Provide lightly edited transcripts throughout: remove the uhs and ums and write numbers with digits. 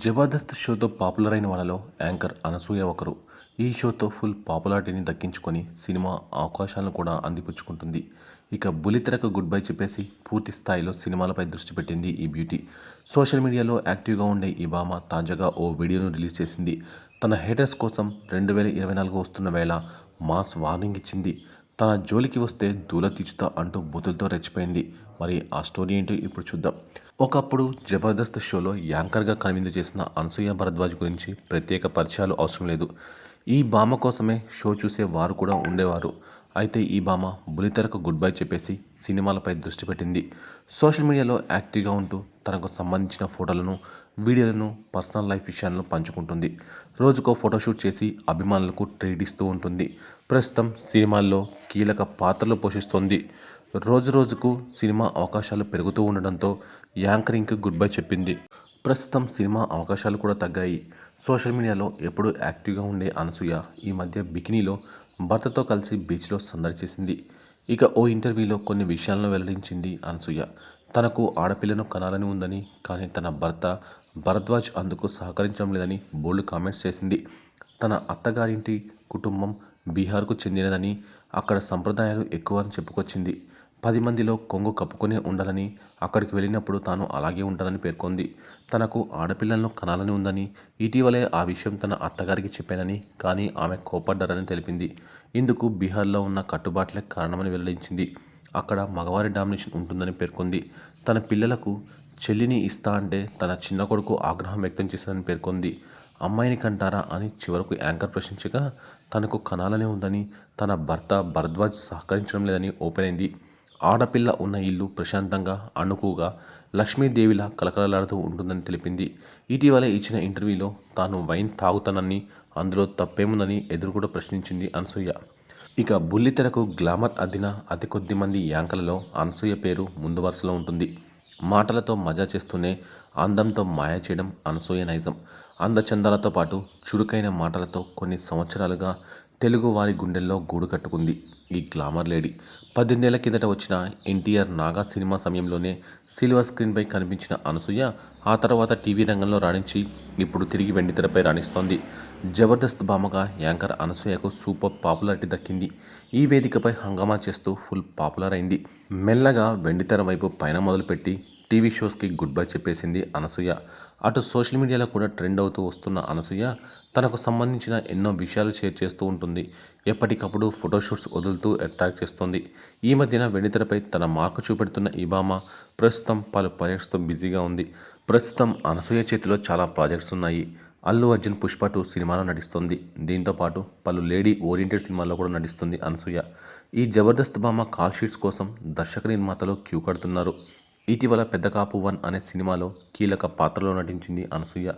Jabardasth షోతో popular అయిన వాళ్ళలో anchor Anasuya ఒకరు. ఈ షోతో ఫుల్ పాపులారిటీని దక్కించుకొని సినిమా అవకాశాలను కూడా అందిపుచ్చుకుంటుంది. ఇక బుల్లితెరకు గుడ్ బై చెప్పేసి పూర్తి స్థాయిలో సినిమాలపై దృష్టి పెట్టింది ఈ బ్యూటీ. సోషల్ మీడియాలో యాక్టివ్గా ఉండే ఈ భామ తాజాగా ఓ వీడియోను రిలీజ్ చేసింది. తన హేటర్స్ కోసం 2024 వస్తున్న వేళ మాస్ వార్నింగ్ ఇచ్చింది. తన జోలికి వస్తే దూల తీర్చుతా అంటూ బూతులతో రెచ్చిపోయింది. మరి ఆ స్టోరీ ఏంటో ఇప్పుడు చూద్దాం. ఒకప్పుడు జబర్దస్త్ షోలో యాంకర్గా కనువిందు చేసిన అనసూయ భరద్వాజ్ గురించి ప్రత్యేక పరిచయాలు అవసరం లేదు. ఈ భామ కోసమే షో చూసే వారు కూడా ఉండేవారు. అయితే ఈ భామ బుల్లితెరకు గుడ్ బై చెప్పేసి సినిమాలపై దృష్టి పెట్టింది. సోషల్ మీడియాలో యాక్టివ్గా ఉంటూ తనకు సంబంధించిన ఫోటోలను, వీడియోలను, పర్సనల్ లైఫ్ విషయాలను పంచుకుంటుంది. రోజుకో ఫోటోషూట్ చేసి అభిమానులకు ట్రీట్ ఇస్తూ ఉంటుంది. ప్రస్తుతం సినిమాల్లో కీలక పాత్రలు పోషిస్తోంది. రోజు రోజుకు సినిమా అవకాశాలు పెరుగుతూ ఉండడంతో యాంకరింగ్కి గుడ్ బై చెప్పింది. ప్రస్తుతం సినిమా అవకాశాలు కూడా తగ్గాయి. సోషల్ మీడియాలో ఎప్పుడూ యాక్టివ్గా ఉండే అనసూయ ఈ మధ్య బికినీలో భర్తతో కలిసి బీచ్లో సందడి చేసింది. ఇక ఓ ఇంటర్వ్యూలో కొన్ని విషయాలను వెల్లడించింది అనసూయ. తనకు ఆడపిల్లను కనాలని ఉందని, కానీ తన భర్త భరద్వాజ్ అందుకు సహకరించడం లేదని బోల్డ్ కామెంట్స్ చేసింది. తన అత్తగారింటి కుటుంబం బీహార్కు చెందినదని, అక్కడ సంప్రదాయాలు ఎక్కువ అని చెప్పుకొచ్చింది. 10 మందిలో కొంగు కప్పుకొనే ఉండాలని, అక్కడికి వెళ్ళినప్పుడు తాను అలాగే ఉంటానని పేర్కొంది. తనకు ఆడపిల్లలను కనాలని ఉందని, ఇటీవలే ఆ విషయం తన అత్తగారికి చెప్పానని, కానీ ఆమె కోపడ్డారని తెలిపింది. ఇందుకు బీహార్లో ఉన్న కట్టుబాట్లే కారణమని వెల్లడించింది. అక్కడ మగవారి డామినేషన్ ఉంటుందని పేర్కొంది. తన పిల్లలకు చెల్లిని ఇస్తా అంటే తన చిన్న కొడుకు ఆగ్రహం వ్యక్తం చేశారని పేర్కొంది. అమ్మాయిని కంటారా అని చివరకు యాంకర్ ప్రశ్నించగా, తనకు కనాలనే ఉందని, తన భర్త భరద్వాజ్ సహకరించడం లేదని ఓపెన్ అయింది. ఆడపిల్ల ఉన్న ఇల్లు ప్రశాంతంగా, అణుకుగా, లక్ష్మీదేవిలా కలకలలాడుతూ ఉంటుందని తెలిపింది. ఇటీవలే ఇచ్చిన ఇంటర్వ్యూలో తాను వైన్ తాగుతానని, అందులో తప్పేముందని ఎదురుకూడా ప్రశ్నించింది అనసూయ. ఇక బుల్లితెరకు గ్లామర్ అద్దిన అతి కొద్ది మంది యాంకర్లలో అనసూయ పేరు ముందు వరుసలో ఉంటుంది. మాటలతో మజా చేస్తూనే అందంతో మాయ చేయడం అనసూయ నైజం. అందచందాలతో పాటు చురుకైన మాటలతో కొన్ని సంవత్సరాలుగా తెలుగు వారి గుండెల్లో గూడు కట్టుకుంది ఈ గ్లామర్ లేడీ. 18 ఏళ్ల కిందట వచ్చిన ఎన్టీఆర్ నాగా సినిమా సమయంలోనే సిల్వర్ స్క్రీన్పై కనిపించిన అనసూయ ఆ తర్వాత టీవీ రంగంలో రాణించి ఇప్పుడు తిరిగి వెండితెరపై రాణిస్తోంది. జబర్దస్త్ భామగా యాంకర్ అనసూయకు సూపర్ పాపులారిటీ దక్కింది. ఈ వేదికపై హంగామా చేస్తూ ఫుల్ పాపులర్ అయింది. మెల్లగా వెండితెర వైపు పైన మొదలుపెట్టి టీవీ షోస్కి గుడ్ బై చెప్పేసింది అనసూయ. అటు సోషల్ మీడియాలో కూడా ట్రెండ్ అవుతూ వస్తున్న అనసూయ తనకు సంబంధించిన ఎన్నో విషయాలు షేర్ చేస్తూ ఉంటుంది. ఎప్పటికప్పుడు ఫోటోషూట్స్ వదులుతూ అట్రాక్ట్ చేస్తోంది. ఈ మధ్యన వెండితెరపై తన మార్కు చూపెడుతున్న ఈ భామ ప్రస్తుతం పలు ప్రాజెక్ట్స్తో బిజీగా ఉంది. ప్రస్తుతం అనసూయ చేతిలో చాలా ప్రాజెక్ట్స్ ఉన్నాయి. అల్లు అర్జున్ పుష్ప 2 సినిమాలో నటిస్తోంది. దీంతోపాటు పలు లేడీ ఓరియంటెడ్ సినిమాల్లో కూడా నటిస్తుంది అనసూయ. ఈ జబర్దస్త్ భామ కాల్ షీట్స్ కోసం దర్శక నిర్మాతలు క్యూ కడుతున్నారు. ఇటీవల పెద్ద కాపు 1 అనే సినిమాలో కీలక పాత్రలో నటించింది అనసూయ.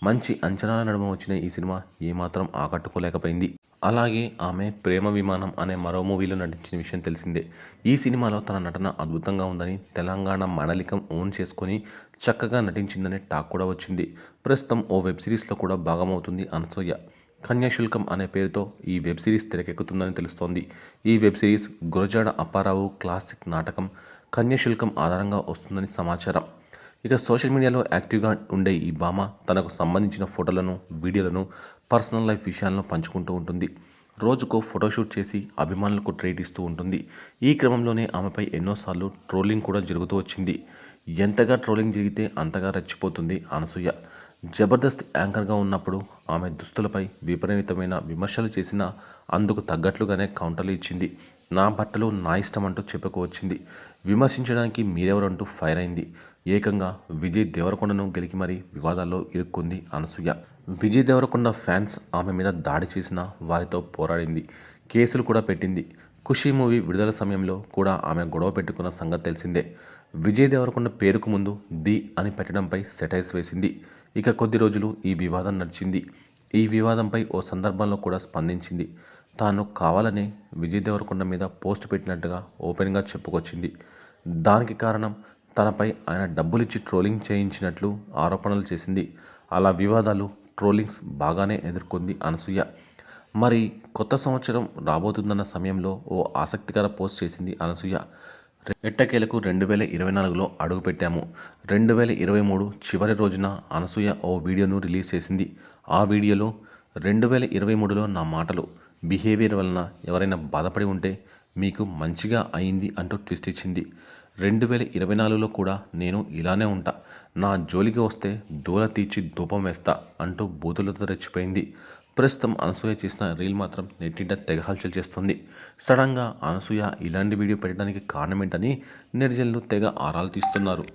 మంచి అంచనాల నడుమ వచ్చిన ఈ సినిమా ఏమాత్రం ఆకట్టుకోలేకపోయింది. అలాగే ఆమె ప్రేమ విమానం అనే మరో మూవీలో నటించిన విషయం తెలిసిందే. ఈ సినిమాలో తన నటన అద్భుతంగా ఉందని, తెలంగాణ మండలికం ఓన్ చేసుకొని చక్కగా నటించిందనే టాక్ కూడా వచ్చింది. ప్రస్తుతం ఓ వెబ్ సిరీస్లో కూడా భాగమవుతుంది అనసూయ. కన్యాశుల్కం అనే పేరుతో ఈ వెబ్ సిరీస్ తెరకెక్కుతుందని తెలుస్తోంది. ఈ web series Gurajada Apparao classic నాటకం కన్యాశుల్కం ఆధారంగా వస్తుందని సమాచారం. ఇక సోషల్ మీడియాలో యాక్టివ్గా ఉండే ఈ భామ తనకు సంబంధించిన ఫోటోలను, వీడియోలను, పర్సనల్ లైఫ్ విషయాలను పంచుకుంటూ ఉంటుంది. రోజుకో ఫోటోషూట్ చేసి అభిమానులకు ట్రీట్ ఇస్తూ ఉంటుంది. ఈ క్రమంలోనే ఆమెపై ఎన్నోసార్లు ట్రోలింగ్ కూడా జరుగుతూ వచ్చింది. ఎంతగా ట్రోలింగ్ జరిగితే అంతగా రెచ్చిపోతుంది అనసూయ. జబర్దస్త్ యాంకర్గా ఉన్నప్పుడు ఆమె దుస్తులపై విపరీతమైన విమర్శలు చేసినా అందుకు తగ్గట్లుగానే కౌంటర్లు ఇచ్చింది. నా బట్టలు నా ఇష్టం అంటూ చెప్పుకొచ్చింది. విమర్శించడానికి మీరెవరంటూ ఫైర్ అయింది. ఏకంగా విజయ్ దేవరకొండను గెలికి మరీ వివాదాల్లో ఇరుక్కుంది అనసూయ. విజయ్ దేవరకొండ ఫ్యాన్స్ ఆమె మీద దాడి చేసిన వారితో పోరాడింది. కేసులు కూడా పెట్టింది. ఖుషీ మూవీ విడుదల సమయంలో కూడా ఆమె గొడవ పెట్టుకున్న సంగతి తెలిసిందే. విజయ్ దేవరకొండ పేరుకు ముందు డి అని పెట్టడంపై సెటైర్స్ వేసింది. ఇక కొద్ది రోజులు ఈ వివాదం నడిచింది. ఈ వివాదంపై ఓ సందర్భంలో కూడా స్పందించింది. తాను కావాలనే విజయ్ దేవరకొండ మీద పోస్ట్ పెట్టినట్టుగా ఓపెన్గా చెప్పుకొచ్చింది. దానికి కారణం తనపై ఆయన డబ్బులిచ్చి ట్రోలింగ్ చేయించినట్లు ఆరోపణలు చేసింది. అలా వివాదాలు, ట్రోలింగ్స్ బాగానే ఎదుర్కొంది అనసూయ. మరి కొత్త సంవత్సరం రాబోతుందన్న సమయంలో ఓ ఆసక్తికర పోస్ట్ చేసింది అనసూయ. ఎట్టకేలకు 2024లో అడుగుపెట్టాము. 2023 చివరి రోజున అనసూయ ఓ వీడియోను రిలీజ్ చేసింది. ఆ వీడియోలో 2023లో నా మాటలు, బిహేవియర్ వలన ఎవరైనా బాధపడి ఉంటే మీకు మంచిగా అయింది అంటూ ట్విస్ట్ ఇచ్చింది. 2024లో కూడా నేను ఇలానే ఉంటా, నా జోలికి వస్తే దూల తీర్చి ధూపం వేస్తా అంటూ బూతులతో రెచ్చిపోయింది. ప్రస్తుతం అనసూయ చేసిన రీల్ మాత్రం నెట్టింట తెగ హల్చల్ చేస్తుంది. సడన్గా అనసూయ ఇలాంటి వీడియో పెట్టడానికి కారణమేంటని నెటిజన్లు తెగ ఆరాలు తీస్తున్నారు.